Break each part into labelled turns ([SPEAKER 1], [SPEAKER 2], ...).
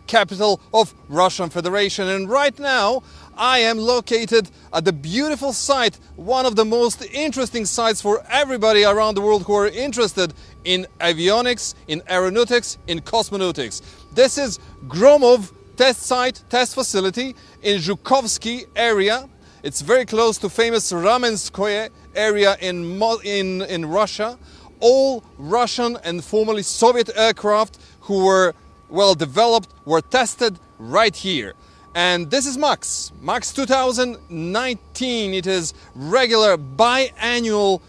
[SPEAKER 1] capital of Russian Federation. And right now I am located at the beautiful site, one of the most interesting sites for everybody around the world who are interested in avionics, in aeronautics, in cosmonautics. This is Gromov test site, test facility in Zhukovskiy area. It's very close to famous Ramenskoye area in Russia. All Russian and formerly Soviet aircraft who were well developed were tested right here. And this is MAKS 2019. It is regular biannual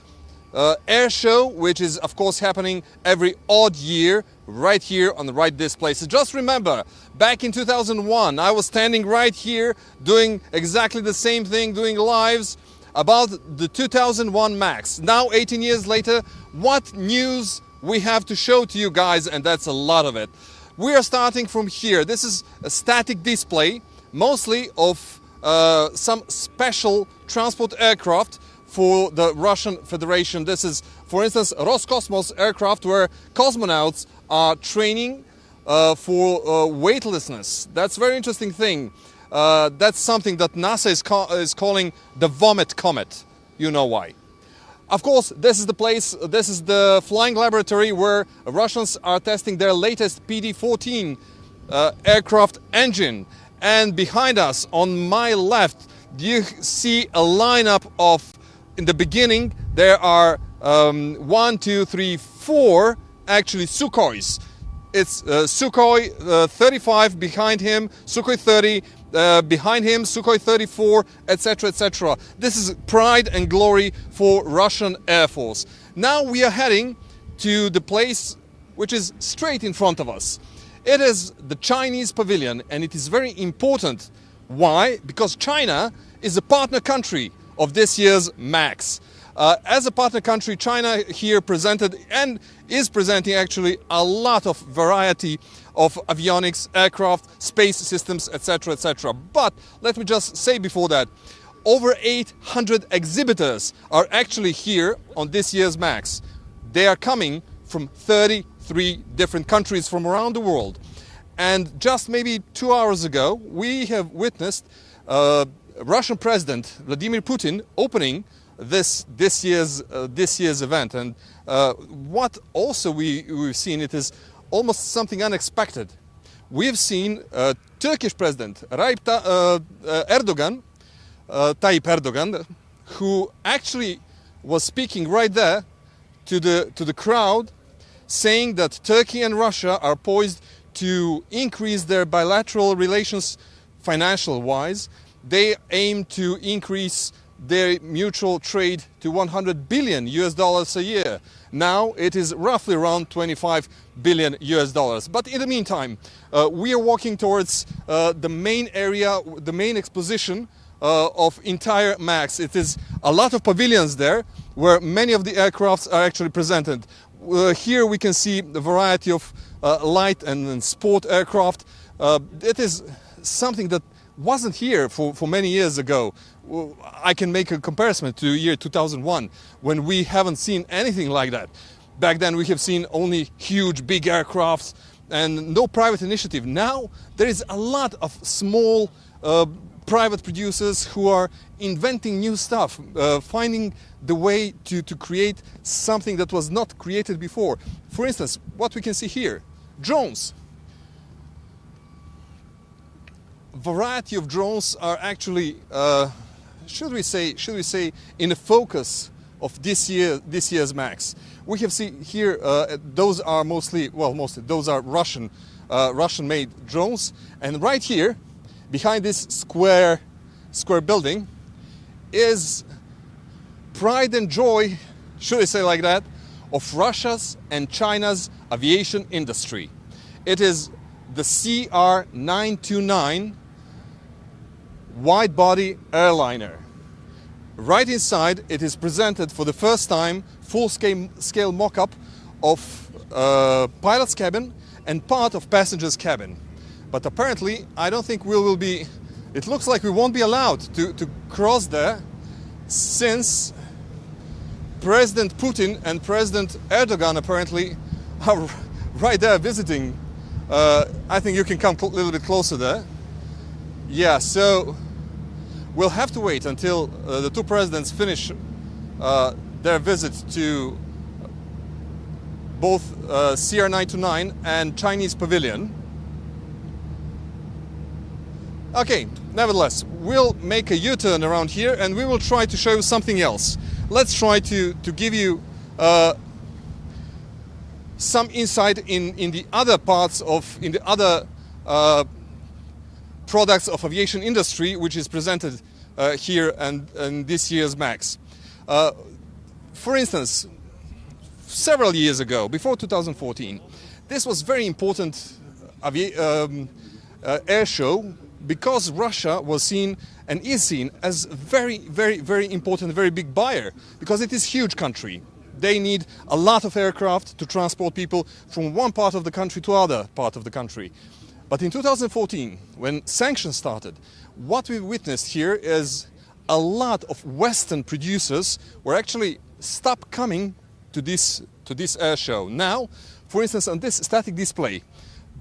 [SPEAKER 1] air show, which is of course happening every odd year right here on the right this place. So just remember, back in 2001 I was standing right here doing exactly the same thing, doing lives about the 2001 MAKS. Now 18 years later, what news we have to show to you guys, and that's a lot of it. We are starting from here. This is a static display, mostly of some special transport aircraft for the Russian Federation. This is, for instance, Roscosmos aircraft where cosmonauts are training for weightlessness. That's a very interesting thing. That's something that NASA is calling the vomit comet. You know why. Of course, this is the place, this is the flying laboratory where Russians are testing their latest PD-14 aircraft engine. And behind us, on my left, you see a lineup of, in the beginning, there are 1, 2, 3, 4 actually Sukhois. It's Sukhoi 35 behind him, Sukhoi 30 behind him, Sukhoi 34, etc., etc. This is pride and glory for Russian Air Force. Now we are heading to the place which is straight in front of us. It is the Chinese pavilion, and it is very important. Why? Because China is a partner country of this year's MAKS. As a partner country, China here presented and is presenting actually a lot of variety of avionics, aircraft, space systems, etc., etc. But let me just say before that, over 800 exhibitors are actually here on this year's MAKS. They are coming from 33 different countries from around the world. And just maybe 2 hours ago, we have witnessed Russian President Vladimir Putin opening this year's event. And what also we've seen, it is almost something unexpected. We've seen Turkish President Tayyip Erdogan, who actually was speaking right there to the crowd, saying that Turkey and Russia are poised to increase their bilateral relations financial-wise. They aim to increase their mutual trade to $100 billion a year. Now it is roughly around $25 billion. But in the meantime, we are walking towards the main area, the main exposition of entire MAKS. It is a lot of pavilions there where many of the aircrafts are actually presented. Here we can see the variety of light and sport aircraft. It is something that wasn't here for many years ago. I can make a comparison to year 2001 when we haven't seen anything like that. Back then we have seen only huge big aircrafts and no private initiative. Now there is a lot of small private producers who are inventing new stuff, finding the way to create something that was not created before. For instance, what we can see here, drones. Variety of drones are actually, should we say, in the focus of this year's MAKS. We have seen here, those are mostly those are Russian-made drones, and right here, behind this square building, is pride and joy, should I say like that, of Russia's and China's aviation industry. It is the CR929 wide-body airliner. Right inside, it is presented for the first time full-scale mock-up of pilot's cabin and part of passenger's cabin. But apparently, I don't think we will be. It looks like we won't be allowed to cross there, since President Putin and President Erdogan apparently are right there visiting I think you can come a little bit closer there. Yeah, so we'll have to wait until the two presidents finish their visit to both CR929 and Chinese Pavilion. Okay, nevertheless, we'll make a U-turn around here and we will try to show you something else. Let's try to give you some insight in the other parts of, in the other products of aviation industry, which is presented here and this year's MAKS. For instance, several years ago, before 2014, this was very important air show because Russia was seen and is seen as very, very, very important, very big buyer, because it is a huge country. They need a lot of aircraft to transport people from one part of the country to other part of the country. But in 2014, when sanctions started, what we witnessed here is a lot of Western producers were actually stopped coming to this air show. Now, for instance, on this static display,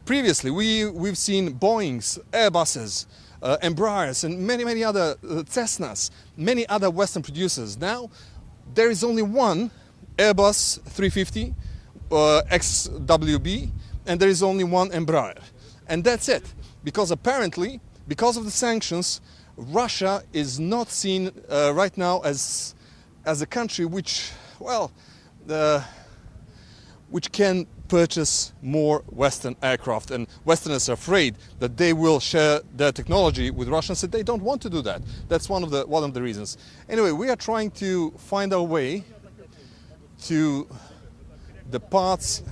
[SPEAKER 1] previously we've seen Boeings, Airbuses, Embraers, and many other Cessnas, many other Western producers. Now, there is only one Airbus 350 XWB, and there is only one Embraer. And that's it, because apparently, because of the sanctions, Russia is not seen right now as a country which, well, which can purchase more Western aircraft, and Westerners are afraid that they will share their technology with Russians, and they don't want to do that. That's one of the reasons. Anyway, we are trying to find our way to the parts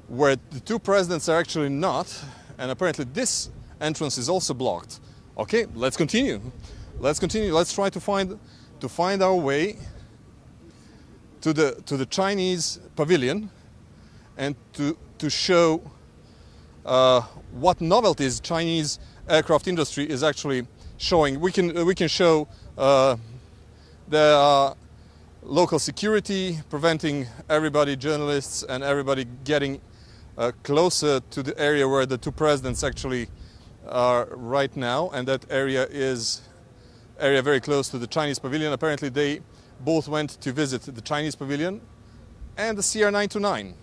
[SPEAKER 1] where the two presidents are actually not, and apparently this entrance is also blocked. Okay, let's continue. Let's continue. Let's try to find our way to the Chinese Pavilion and to show what novelties Chinese aircraft industry is actually showing. We can show there are local security preventing everybody, journalists and everybody, getting closer to the area where the two presidents actually are right now, and that area is very close to the Chinese Pavilion. Apparently they both went to visit the Chinese Pavilion and the CR929.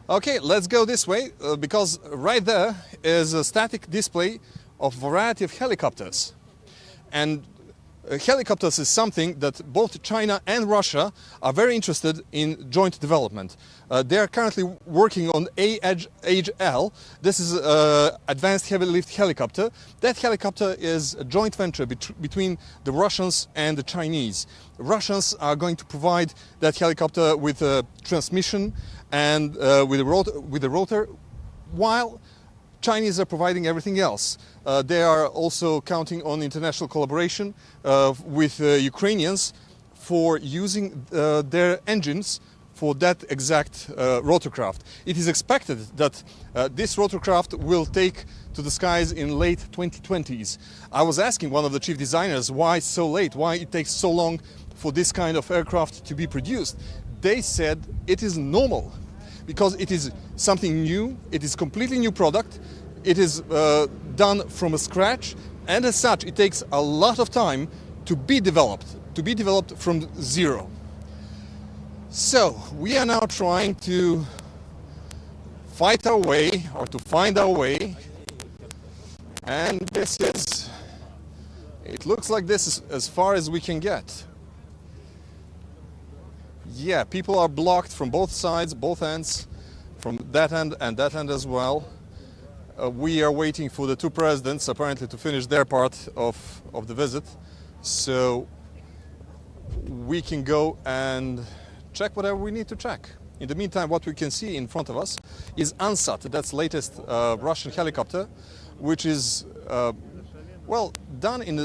[SPEAKER 1] Okay, let's go this way, because right there is a static display of variety of helicopters. And helicopters is something that both China and Russia are very interested in joint development. They are currently working on AHL. This is an advanced heavy lift helicopter. That helicopter is a joint venture between the Russians and the Chinese. Russians are going to provide that helicopter with a transmission and with a rotor, while Chinese are providing everything else. They are also counting on international collaboration with Ukrainians for using their engines for that exact rotorcraft. It is expected that this rotorcraft will take to the skies in late 2020s. I was asking one of the chief designers why so late, why it takes so long for this kind of aircraft to be produced. They said it is normal, because it is something new, it is completely new product, it is done from scratch, and as such it takes a lot of time to be developed from zero. So we are now trying to fight our way, or to find our way, and this is, it looks like this is as far as we can get. Yeah, people are blocked from both sides, both ends, from that end and that end as well. We are waiting for the two presidents apparently to finish their part of the visit, so we can go and check whatever we need to check. In the meantime, what we can see in front of us is Ansat. That's latest Russian helicopter, which is well done in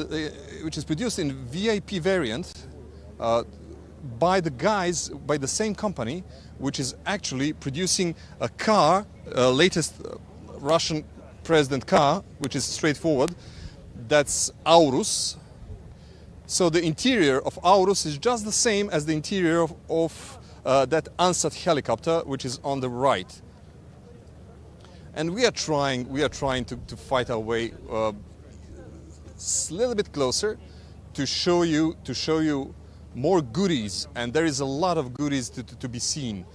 [SPEAKER 1] which is produced in VIP variant by the same company which is actually producing a car, latest Russian president car, which is straightforward. That's Aurus, So the interior of Aurus is just the same as the interior of that Ansat helicopter, which is on the right. And we are trying to fight our way a little bit closer to show you more goodies, and there is a lot of goodies to be seen.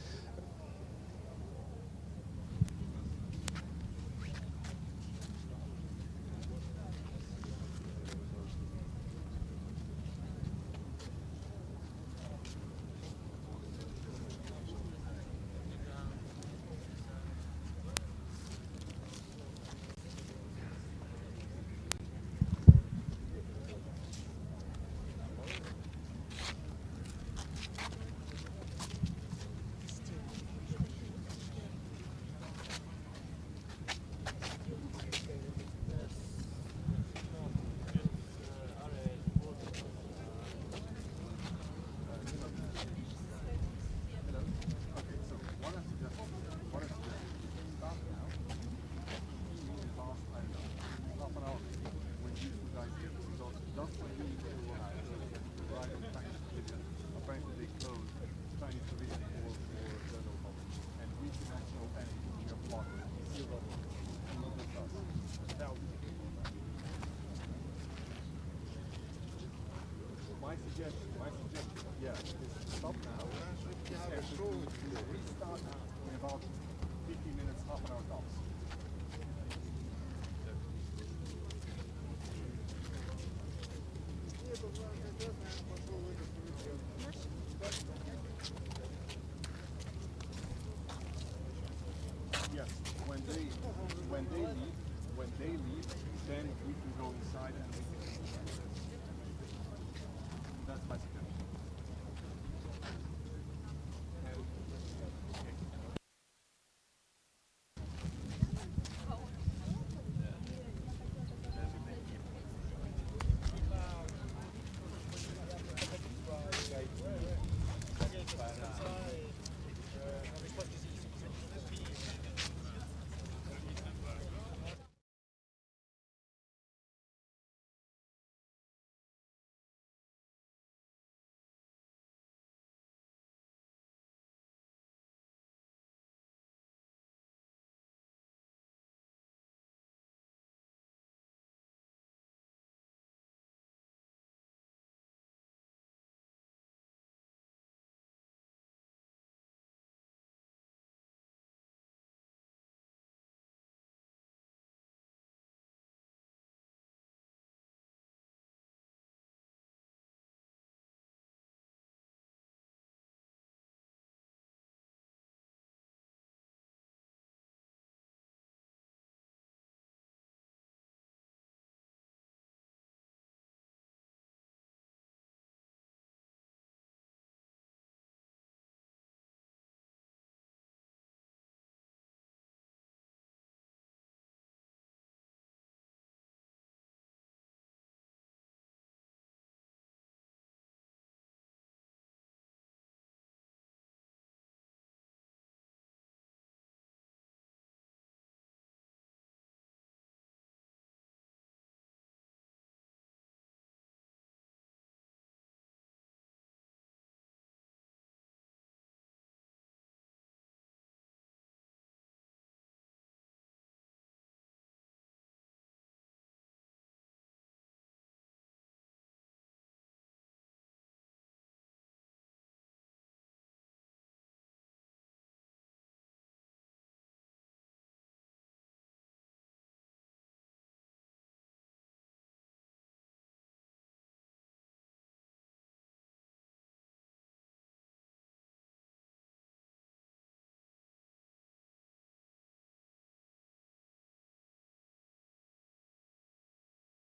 [SPEAKER 1] My suggestion, yeah, is stop now. Restart in about 15 minutes, half an hour tops.